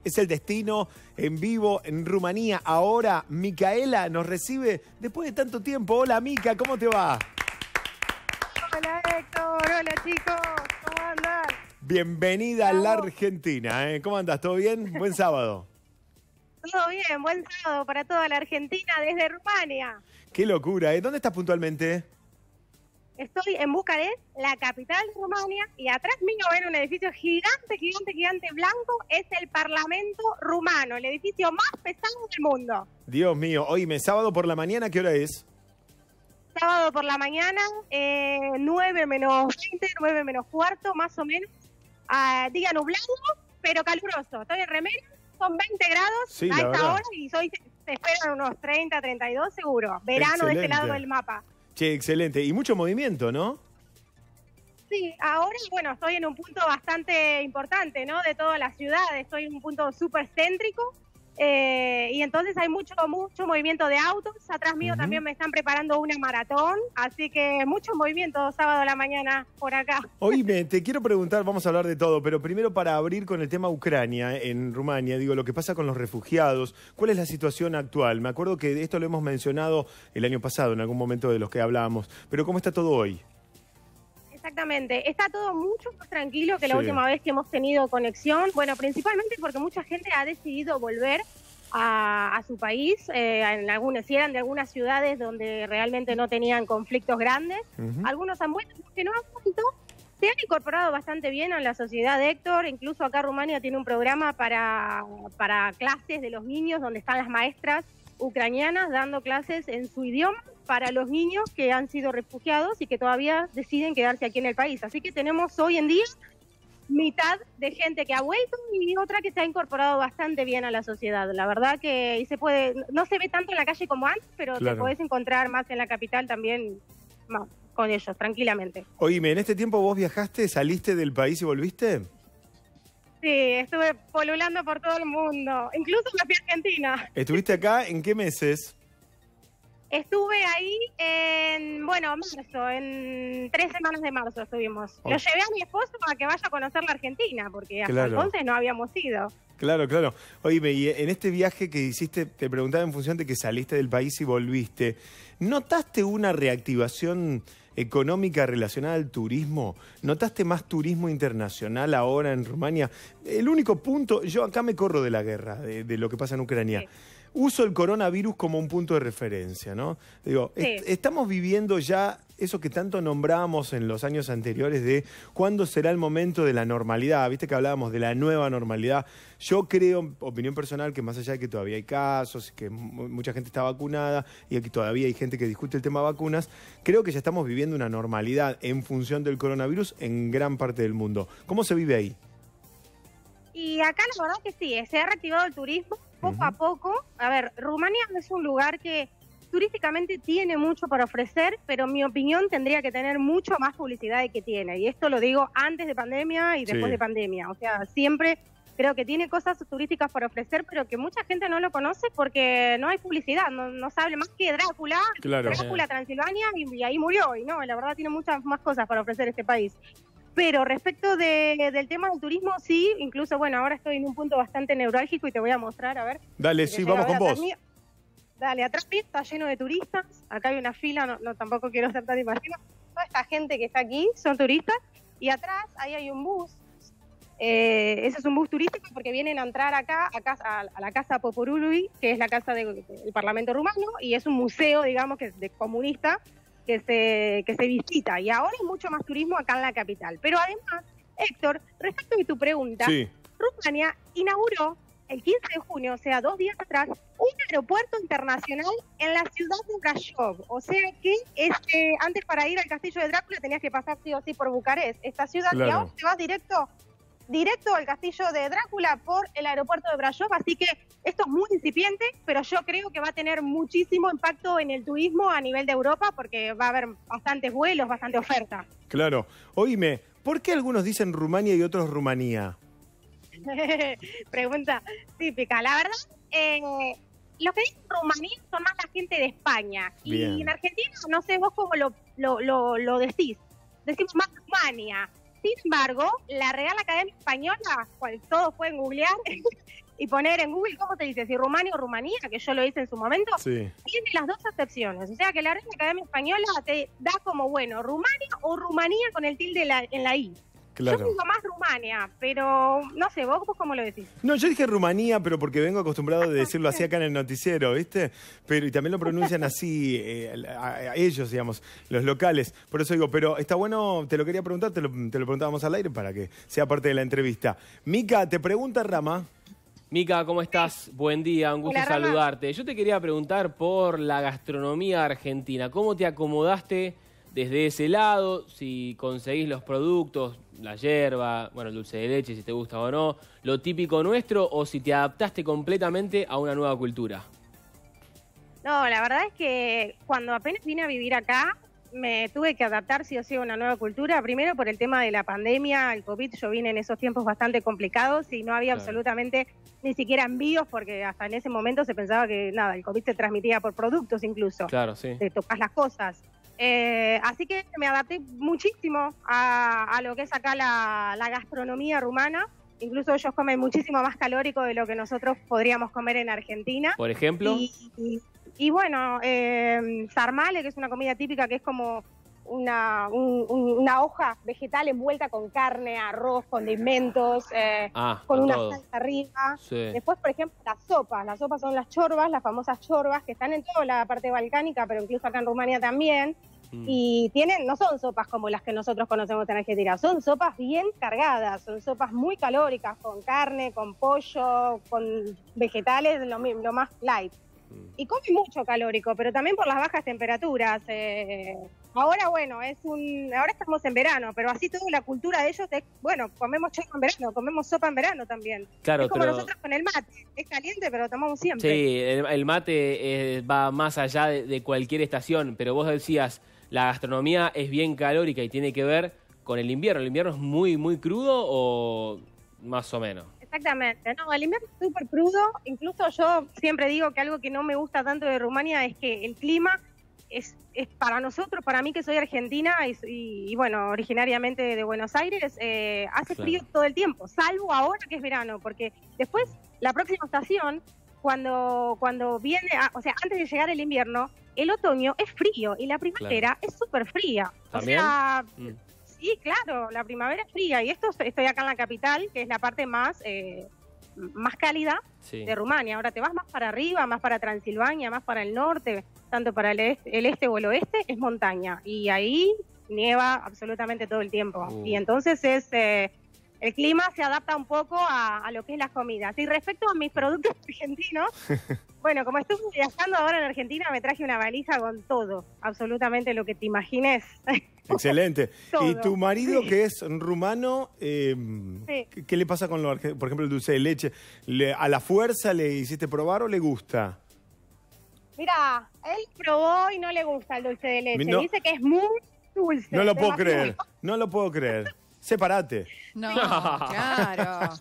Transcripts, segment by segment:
es el destino en vivo en Rumanía. Ahora Micaela nos recibe después de tanto tiempo. Hola Mica, ¿cómo te va? Hola Héctor, hola chicos, ¿cómo andan? Bienvenida a la Argentina, ¿eh? ¿Cómo andás? ¿Todo bien? Buen sábado. Todo bien, buen sábado para toda la Argentina desde Rumania. Qué locura, ¿eh? ¿Dónde estás puntualmente? Estoy en Bucarest, la capital de Rumania, y atrás mío ven un edificio gigante blanco. Es el Parlamento rumano, el edificio más pesado del mundo. Dios mío, oíme, sábado por la mañana, ¿qué hora es? Sábado por la mañana, 9 menos 20, 9 menos cuarto, más o menos. Día nublado, pero caluroso. Estoy en remera, son 20 grados Sí, a la esta verdad. hora y se esperan unos 30, 32 seguro. Verano de este Excelente. lado del mapa. Che, excelente. Y mucho movimiento, ¿no? Sí, ahora, bueno, estoy en un punto bastante importante, ¿no? De toda la ciudad, estoy en un punto súper céntrico, y entonces hay mucho movimiento de autos. Atrás mío también me están preparando una maratón, así que mucho movimiento sábado a la mañana por acá. Oíme, te quiero preguntar, vamos a hablar de todo, pero primero para abrir con el tema Ucrania, en Rumania, digo, lo que pasa con los refugiados, ¿cuál es la situación actual? Me acuerdo que de esto lo hemos mencionado el año pasado, en algún momento de los que hablábamos, pero ¿cómo está todo hoy? Exactamente, está todo mucho más tranquilo que la Sí. última vez que hemos tenido conexión. Bueno, principalmente porque mucha gente ha decidido volver a su país, si eran de algunas ciudades donde realmente no tenían conflictos grandes. Algunos han vuelto, los que no han vuelto se han incorporado bastante bien a la sociedad, Héctor. Incluso acá Rumania tiene un programa para clases de los niños, donde están las maestras ucranianas dando clases en su idioma para los niños que han sido refugiados y que todavía deciden quedarse aquí en el país. Así que tenemos hoy en día mitad de gente que ha vuelto y otra que se ha incorporado bastante bien a la sociedad. La verdad que no se ve tanto en la calle como antes, pero Claro. te podés encontrar más en la capital también con ellos, tranquilamente. Oíme, ¿en este tiempo vos viajaste, saliste del país y volviste? Sí, estuve polulando por todo el mundo, incluso me fui a Argentina. ¿Estuviste acá en qué meses? Estuve ahí en marzo, en 3 semanas de marzo estuvimos. Oh. Lo llevé a mi esposo para que vaya a conocer la Argentina, porque hasta Claro. entonces no habíamos ido. Claro, claro. Oíme, y en este viaje que hiciste, te preguntaba en función de que saliste del país y volviste, ¿notaste una reactivación económica relacionada al turismo? ¿Notaste más turismo internacional ahora en Rumania? El único punto, yo acá me corro de la guerra, de lo que pasa en Ucrania. Sí. Uso el coronavirus como un punto de referencia, ¿no? Digo, Sí. estamos viviendo ya eso que tanto nombrábamos en los años anteriores de cuándo será el momento de la normalidad. Viste que hablábamos de la nueva normalidad. Yo creo, opinión personal, que más allá de que todavía hay casos, que mucha gente está vacunada y que todavía hay gente que discute el tema vacunas, creo que ya estamos viviendo una normalidad en función del coronavirus en gran parte del mundo. ¿Cómo se vive ahí? Y acá la verdad que sí, se ha reactivado el turismo poco a poco. A ver, Rumania es un lugar que turísticamente tiene mucho para ofrecer, pero en mi opinión tendría que tener mucho más publicidad de que tiene. Y esto lo digo antes de pandemia y después Sí. de pandemia. O sea, siempre creo que tiene cosas turísticas para ofrecer, pero que mucha gente no lo conoce porque no hay publicidad, no sabe más que Drácula, Claro. Drácula Transilvania y ahí murió. Y no, la verdad tiene muchas más cosas para ofrecer este país. Pero respecto del tema del turismo, sí, incluso, bueno, ahora estoy en un punto bastante neurálgico y te voy a mostrar, a ver. Dale, Si sí, te vamos llega a con ver vos. atrás mío. Dale, atrás mío está lleno de turistas, acá hay una fila, no tampoco quiero ser tan imagino. Toda esta gente que está aquí son turistas, y atrás ahí hay un bus. Ese es un bus turístico porque vienen a entrar acá a la Casa Poporului, que es la casa del Parlamento rumano, y es un museo, digamos, que es de comunista, que se visita. Y ahora hay mucho más turismo acá en la capital. Pero además, Héctor, respecto de tu pregunta, Sí. Rumania inauguró el 15 de junio, o sea, 2 días atrás, un aeropuerto internacional en la ciudad de Brașov. O sea que antes para ir al castillo de Drácula tenías que pasar sí o sí por Bucarest, esta ciudad, Claro. y ahora te vas directo al castillo de Drácula por el aeropuerto de Brașov. Así que esto es muy incipiente, pero yo creo que va a tener muchísimo impacto en el turismo a nivel de Europa, porque va a haber bastantes vuelos, bastante oferta. Claro. Oíme, ¿por qué algunos dicen Rumania y otros Rumanía? Pregunta típica. La verdad, los que dicen Rumanía son más la gente de España. Bien. Y en Argentina, no sé vos cómo lo decís. Decimos más Rumania. Sin embargo, la Real Academia Española, cual todos pueden googlear, y poner en Google, ¿cómo se dice? Si Rumania o Rumanía, que yo lo hice en su momento, Sí. tiene las dos acepciones. O sea que la Real Academia Española te da como, bueno, Rumania o Rumanía con el tilde en la I. Claro. Yo digo más Rumania, pero no sé, ¿vos cómo lo decís? No, yo dije Rumanía, pero porque vengo acostumbrado de decirlo así acá en el noticiero, ¿viste? Pero y también lo pronuncian así a ellos, digamos, los locales. Por eso digo, pero está bueno, te lo quería preguntar, te lo preguntábamos al aire para que sea parte de la entrevista. Mica, te pregunta Rama. Mica, ¿cómo estás? Buen día, un gusto Hola, Rama. saludarte. Yo te quería preguntar por la gastronomía argentina. ¿Cómo te acomodaste desde ese lado? Si conseguís los productos, la yerba, bueno, el dulce de leche, si te gusta o no, lo típico nuestro, o si te adaptaste completamente a una nueva cultura. No, la verdad es que cuando apenas vine a vivir acá, me tuve que adaptar sí o sí a una nueva cultura, primero por el tema de la pandemia, el COVID, yo vine en esos tiempos bastante complicados y no había Claro. absolutamente ni siquiera envíos, porque hasta en ese momento se pensaba que nada, el COVID se transmitía por productos incluso, Claro, sí. te tocas las cosas. Así que me adapté muchísimo a lo que es acá la gastronomía rumana. Incluso ellos comen muchísimo más calórico de lo que nosotros podríamos comer en Argentina. Por ejemplo, Y bueno, sarmale, que es una comida típica, que es como una hoja vegetal envuelta con carne, arroz, condimentos, con con una todo. salsa arriba. Sí. Después, por ejemplo, las sopas son las chorbas, las famosas chorbas, que están en toda la parte balcánica, pero incluso acá en Rumania también. Y no son sopas como las que nosotros conocemos en Argentina, son sopas bien cargadas, son sopas muy calóricas, con carne, con pollo, con vegetales, lo más light. Y come mucho calórico, pero también por las bajas temperaturas. Ahora, bueno, ahora estamos en verano, pero así toda la cultura de ellos es, bueno, comemos chorba en verano, comemos sopa en verano también. Claro, es como pero nosotros con el mate, es caliente, pero lo tomamos siempre. sí, el mate va más allá de cualquier estación, pero vos decías, la gastronomía es bien calórica y tiene que ver con el invierno. ¿El invierno es muy, muy crudo o más o menos? Exactamente, no, el invierno es súper crudo, incluso yo siempre digo que algo que no me gusta tanto de Rumania es que el clima es para nosotros, para mí que soy argentina y bueno, originariamente de Buenos Aires, hace Claro. frío todo el tiempo, salvo ahora que es verano, porque después la próxima estación, cuando viene, o sea, antes de llegar el invierno, el otoño es frío y la primavera es súper fría. ¿También? O sea, Mm. sí, claro, la primavera es fría y estoy acá en la capital, que es la parte más cálida Sí. de Rumania. Ahora te vas más para arriba, más para Transilvania, más para el norte, tanto para el este o el oeste, es montaña. Y ahí nieva absolutamente todo el tiempo. Y entonces el clima se adapta un poco a lo que es las comidas. Y respecto a mis productos argentinos, bueno, como estuve viajando ahora en Argentina, me traje una valija con todo, absolutamente lo que te imagines. Excelente. Todo. ¿Y tu marido, que es rumano, Sí. qué le pasa con por ejemplo, el dulce de leche? ¿A la fuerza le hiciste probar o le gusta? Mira, él probó y no le gusta el dulce de leche. No. Dice que es muy dulce. No lo puedo demasiado. creer, no lo puedo creer. Separate. No, claro.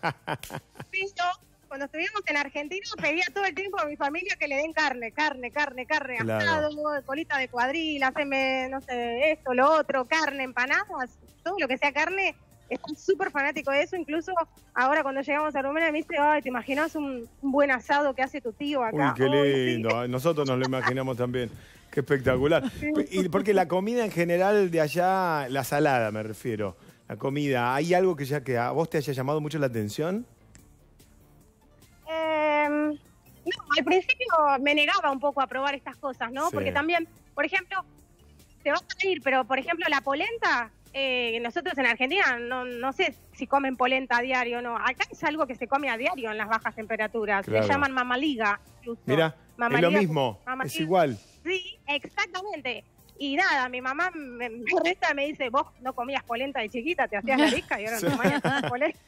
Pero cuando estuvimos en Argentina pedía todo el tiempo a mi familia que le den carne, Claro. asado, colita de cuadril, haceme, no sé, esto, lo otro, carne, empanadas, todo lo que sea carne. Estoy súper fanático de eso, incluso ahora cuando llegamos a Rumania me dice, ay, ¿te imaginas un buen asado que hace tu tío acá? Uy, qué Ay, sí. lindo. Nosotros nos lo imaginamos también. Qué espectacular. Y porque la comida en general de allá, la salada me refiero, la comida, ¿hay algo que a vos te haya llamado mucho la atención? No, al principio me negaba un poco a probar estas cosas, ¿no? Sí. Porque también, por ejemplo, te vas a ir, pero por ejemplo la polenta, nosotros en Argentina no sé si comen polenta a diario o no. Acá es algo que se come a diario en las bajas temperaturas. Claro. Se llaman mamaliga. Incluso. Mira, es lo Mamaliga, mismo, mamaliga. es igual. Sí, exactamente. Y nada, mi mamá me resta, me dice, vos no comías polenta de chiquita, te hacías la risca y ahora Sí. no comías polenta.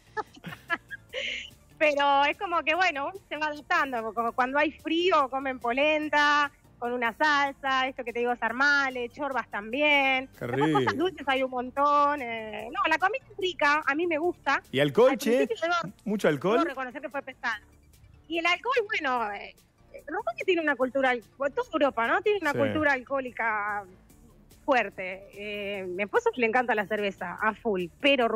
Pero es como que, bueno, uno se va adaptando. Como cuando hay frío, comen polenta, con una salsa, esto que te digo, sarmale, chorbas también. Qué Después rico. cosas dulces hay un montón. No, la comida es rica, a mí me gusta. ¿Y alcohol, Al che? principio ¿Mucho debo alcohol? reconocer que fue pesado. Y el alcohol, bueno, Rumania tiene una cultura, toda Europa, ¿no? Tiene una Sí. cultura alcohólica fuerte. Mi esposo le encanta la cerveza, a full, pero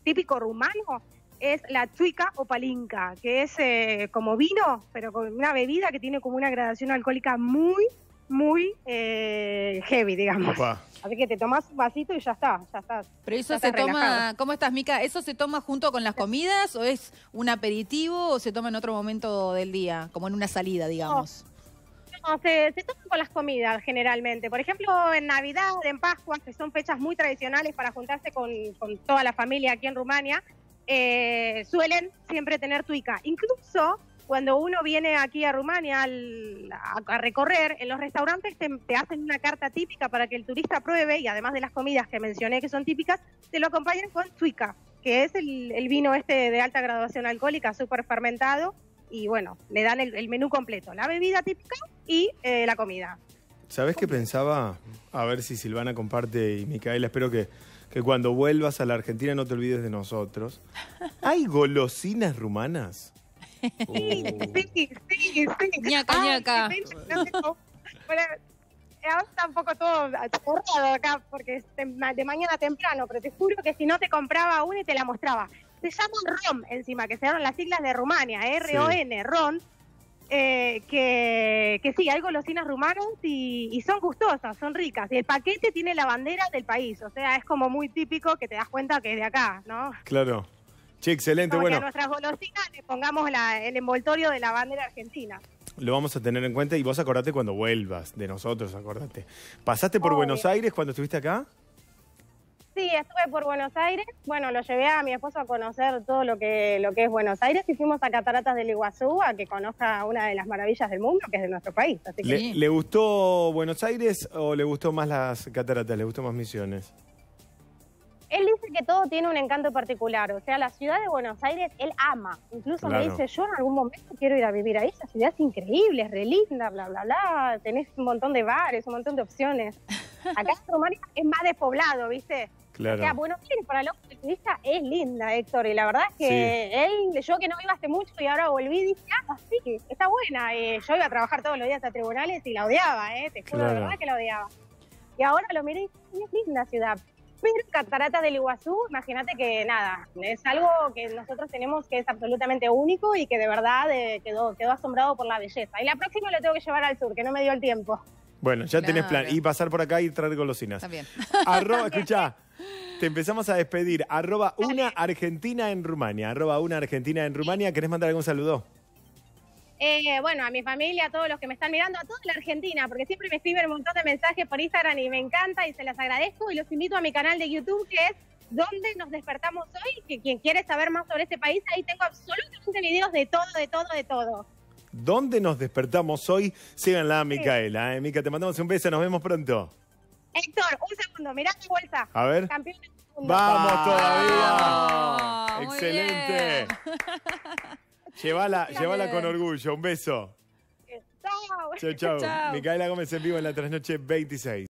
típico rumano, es la tuica o palinca, que es como vino, pero con una bebida que tiene como una gradación alcohólica muy, muy heavy, digamos. Opa. Así que te tomás un vasito y ya está, ya estás. Pero eso ya se estás toma, relajado. ¿cómo estás, Mica? ¿Eso se toma junto con las comidas o es un aperitivo o se toma en otro momento del día, como en una salida, digamos? No, se toma con las comidas generalmente. Por ejemplo, en Navidad, en Pascua, que son fechas muy tradicionales para juntarse con toda la familia aquí en Rumania, suelen siempre tener tuica. Incluso cuando uno viene aquí a Rumania a recorrer, en los restaurantes te hacen una carta típica para que el turista pruebe, y además de las comidas que mencioné que son típicas, te lo acompañan con tuica, que es el vino de alta graduación alcohólica, súper fermentado, y bueno, le dan el menú completo, la bebida típica y la comida. ¿Sabés qué pensaba? A ver si Silvana comparte y Micaela, espero que cuando vuelvas a la Argentina no te olvides de nosotros. ¿Hay golosinas rumanas? Sí, sí. Ñaca, ñaca. Bueno, ahora está un poco todo cerrado acá porque es de mañana temprano, pero te juro que si no te compraba una y te la mostraba. Se llaman ROM encima, que se llaman las siglas de Rumania, R-O-N, RON, que sí, hay golosinas rumanas y son gustosas, son ricas. Y el paquete tiene la bandera del país, o sea, es como muy típico que te das cuenta que es de acá, ¿no? Claro. Che, excelente, Como que bueno. a nuestras golosinas le pongamos el envoltorio de la bandera argentina. Lo vamos a tener en cuenta y vos acordate cuando vuelvas de nosotros, acordate. ¿Pasaste por Obvio. Buenos Aires cuando estuviste acá? Sí, estuve por Buenos Aires. Bueno, lo llevé a mi esposo a conocer todo lo que es Buenos Aires y fuimos a Cataratas del Iguazú a que conozca una de las maravillas del mundo, que es de nuestro país. Así que Sí. ¿Le gustó Buenos Aires o le gustó más las cataratas? ¿Le gustó más Misiones? él dice que todo tiene un encanto particular. O sea, la ciudad de Buenos Aires él ama. Incluso me Claro. dice, yo en algún momento quiero ir a vivir ahí. Esa ciudad es increíble, es re linda, bla, bla, bla. Tenés un montón de bares, un montón de opciones. Acá en Rumania es más despoblado, ¿viste? Claro. O sea, Buenos Aires para los turistas es linda, Héctor, y la verdad es que yo que no iba hace mucho y ahora volví, dije, sí, está buena. Yo iba a trabajar todos los días a tribunales y la odiaba, te juro, Claro. de verdad que la odiaba. Y ahora lo miré y dije, es linda ciudad. Pero Cataratas del Iguazú, imagínate que nada, es algo que nosotros tenemos que es absolutamente único y que de verdad quedó asombrado por la belleza. Y la próxima lo tengo que llevar al sur, que no me dio el tiempo. Bueno, ya tenés Claro. plan. Y pasar por acá y traer golosinas. Está bien. Escuchá, te empezamos a despedir. @una Argentina en Rumania. @una Argentina en Rumania. ¿Querés mandar algún saludo? Bueno, a mi familia, a todos los que me están mirando, a toda la Argentina, porque siempre me escriben un montón de mensajes por Instagram y me encanta y se las agradezco. Y los invito a mi canal de YouTube, que es Donde Nos Despertamos Hoy, que quien quiere saber más sobre este país, ahí tengo absolutamente videos de todo. ¿Dónde nos despertamos hoy? Síganla a Micaela. Mica, te mandamos un beso. Nos vemos pronto. Héctor, un segundo, mirá mi bolsa. A ver. Campeón del mundo. ¡Vamos todavía! Ah, muy ¡Excelente! bien. Llévala bien. con orgullo. Un beso. Chao. Chau, chau. Chau. Micaela Gómez en vivo en la Trasnoche 26.